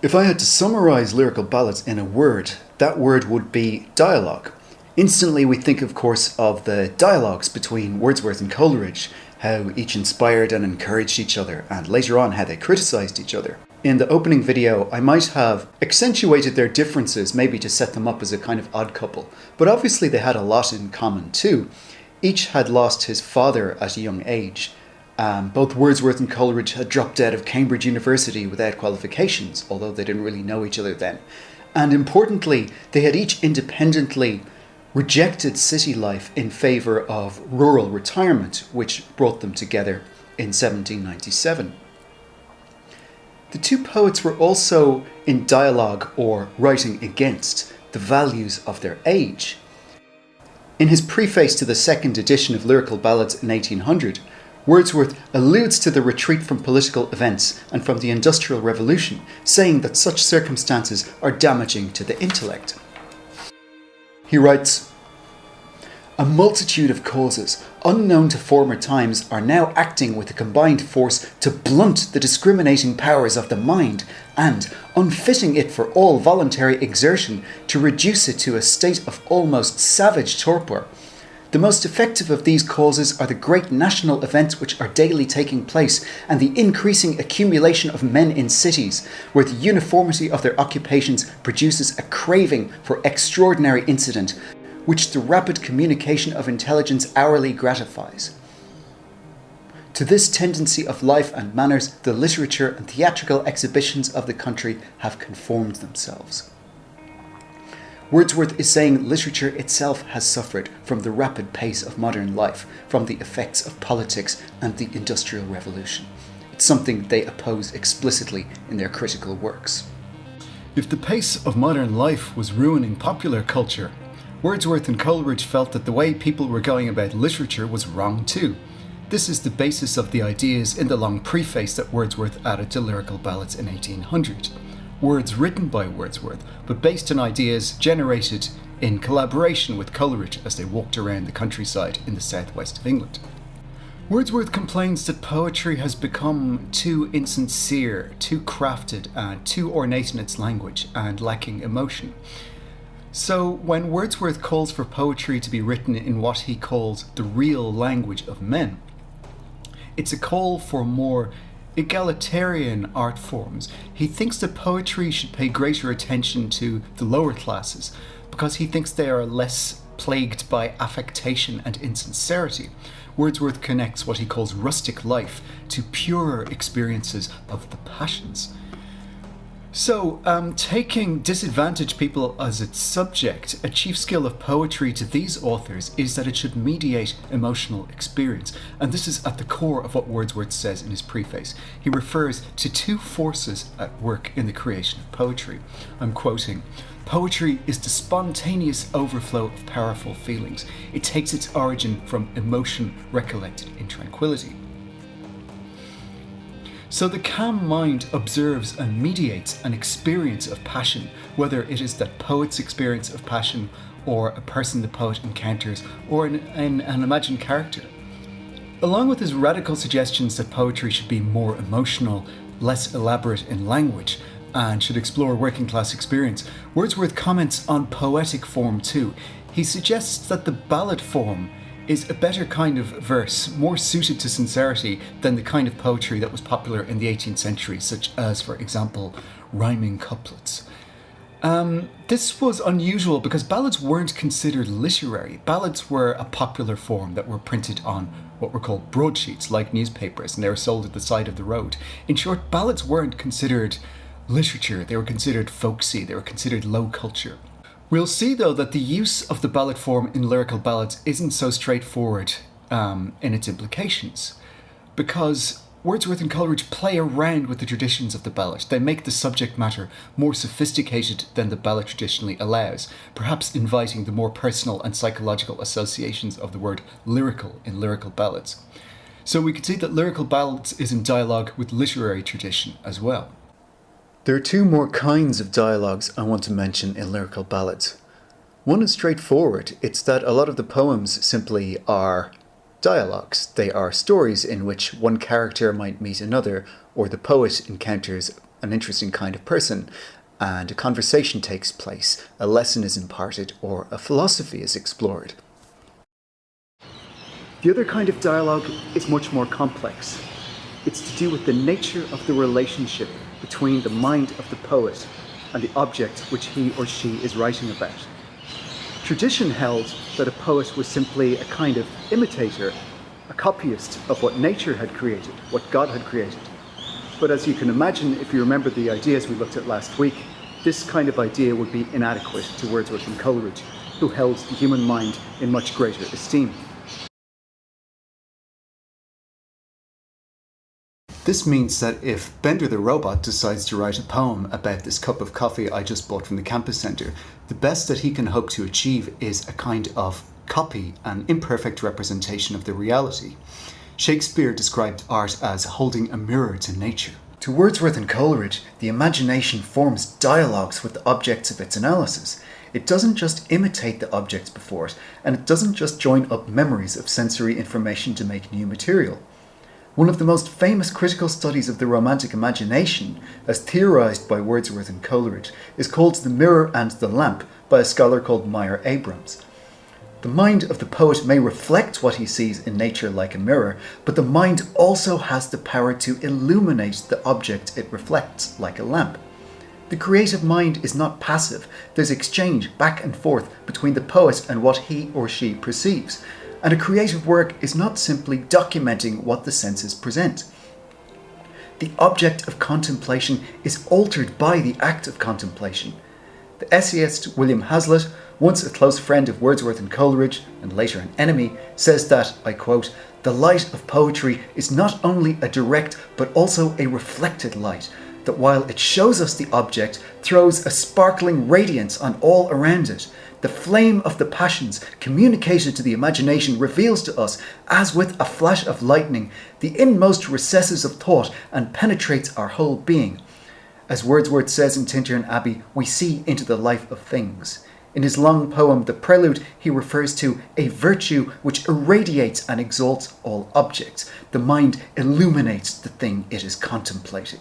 If I had to summarise Lyrical Ballads in a word, that word would be dialogue. Instantly we think, of course, of the dialogues between Wordsworth and Coleridge, how each inspired and encouraged each other, and later on how they criticised each other. In the opening video, I might have accentuated their differences, maybe to set them up as a kind of odd couple, but obviously they had a lot in common too. Each had lost his father at a young age. Both Wordsworth and Coleridge had dropped out of Cambridge University without qualifications, although they didn't really know each other then. And importantly, they had each independently rejected city life in favour of rural retirement, which brought them together in 1797. The two poets were also in dialogue or writing against the values of their age. In his preface to the second edition of Lyrical Ballads in 1800, Wordsworth alludes to the retreat from political events and from the Industrial Revolution, saying that such circumstances are damaging to the intellect. He writes, "A multitude of causes, unknown to former times, are now acting with a combined force to blunt the discriminating powers of the mind, and, unfitting it for all voluntary exertion, to reduce it to a state of almost savage torpor. The most effective of these causes are the great national events which are daily taking place, and the increasing accumulation of men in cities, where the uniformity of their occupations produces a craving for extraordinary incident, which the rapid communication of intelligence hourly gratifies. To this tendency of life and manners, the literature and theatrical exhibitions of the country have conformed themselves." Wordsworth is saying literature itself has suffered from the rapid pace of modern life, from the effects of politics and the Industrial Revolution. It's something they oppose explicitly in their critical works. If the pace of modern life was ruining popular culture, Wordsworth and Coleridge felt that the way people were going about literature was wrong too. This is the basis of the ideas in the long preface that Wordsworth added to Lyrical Ballads in 1800. Words written by Wordsworth, but based on ideas generated in collaboration with Coleridge as they walked around the countryside in the southwest of England. Wordsworth complains that poetry has become too insincere, too crafted, and too ornate in its language, and lacking emotion. So when Wordsworth calls for poetry to be written in what he calls the real language of men, it's a call for more egalitarian art forms. He thinks that poetry should pay greater attention to the lower classes because he thinks they are less plagued by affectation and insincerity. Wordsworth connects what he calls rustic life to purer experiences of the passions. So, taking disadvantaged people as its subject, a chief skill of poetry to these authors is that it should mediate emotional experience. And this is at the core of what Wordsworth says in his preface. He refers to two forces at work in the creation of poetry. I'm quoting, "Poetry is the spontaneous overflow of powerful feelings. It takes its origin from emotion recollected in tranquility." So the calm mind observes and mediates an experience of passion, whether it is that poet's experience of passion or a person the poet encounters or an imagined character. Along with his radical suggestions that poetry should be more emotional, less elaborate in language, and should explore working class experience, Wordsworth comments on poetic form too. He suggests that the ballad form is a better kind of verse, more suited to sincerity than the kind of poetry that was popular in the 18th century, such as, for example, rhyming couplets. This was unusual because ballads weren't considered literary. Ballads were a popular form that were printed on what were called broadsheets, like newspapers, and they were sold at the side of the road. In short, ballads weren't considered literature, they were considered folksy, they were considered low culture. We'll see, though, that the use of the ballad form in Lyrical Ballads isn't so straightforward in its implications, because Wordsworth and Coleridge play around with the traditions of the ballad. They make the subject matter more sophisticated than the ballad traditionally allows, perhaps inviting the more personal and psychological associations of the word lyrical in Lyrical Ballads. So we can see that Lyrical Ballads is in dialogue with literary tradition as well. There are two more kinds of dialogues I want to mention in Lyrical Ballads. One is straightforward. It's that a lot of the poems simply are dialogues. They are stories in which one character might meet another, or the poet encounters an interesting kind of person, and a conversation takes place, a lesson is imparted, or a philosophy is explored. The other kind of dialogue is much more complex. It's to do with the nature of the relationship between the mind of the poet and the object which he or she is writing about. Tradition held that a poet was simply a kind of imitator, a copyist of what nature had created, what God had created. But as you can imagine, if you remember the ideas we looked at last week, this kind of idea would be inadequate to Wordsworth and Coleridge, who held the human mind in much greater esteem. This means that if Bender the robot decides to write a poem about this cup of coffee I just bought from the campus centre, the best that he can hope to achieve is a kind of copy, an imperfect representation of the reality. Shakespeare described art as holding a mirror to nature. To Wordsworth and Coleridge, the imagination forms dialogues with the objects of its analysis. It doesn't just imitate the objects before it, and it doesn't just join up memories of sensory information to make new material. One of the most famous critical studies of the Romantic imagination, as theorised by Wordsworth and Coleridge, is called The Mirror and the Lamp by a scholar called Abrams. The mind of the poet may reflect what he sees in nature like a mirror, but the mind also has the power to illuminate the object it reflects like a lamp. The creative mind is not passive. There's exchange back and forth between the poet and what he or she perceives. And a creative work is not simply documenting what the senses present. The object of contemplation is altered by the act of contemplation. The essayist William Hazlitt, once a close friend of Wordsworth and Coleridge, and later an enemy, says that, I quote, "The light of poetry is not only a direct but also a reflected light, that while it shows us the object, throws a sparkling radiance on all around it. The flame of the passions communicated to the imagination reveals to us, as with a flash of lightning, the inmost recesses of thought and penetrates our whole being. As Wordsworth says in Tintern Abbey, we see into the life of things." In his long poem, The Prelude, he refers to a virtue which irradiates and exalts all objects. The mind illuminates the thing it is contemplating.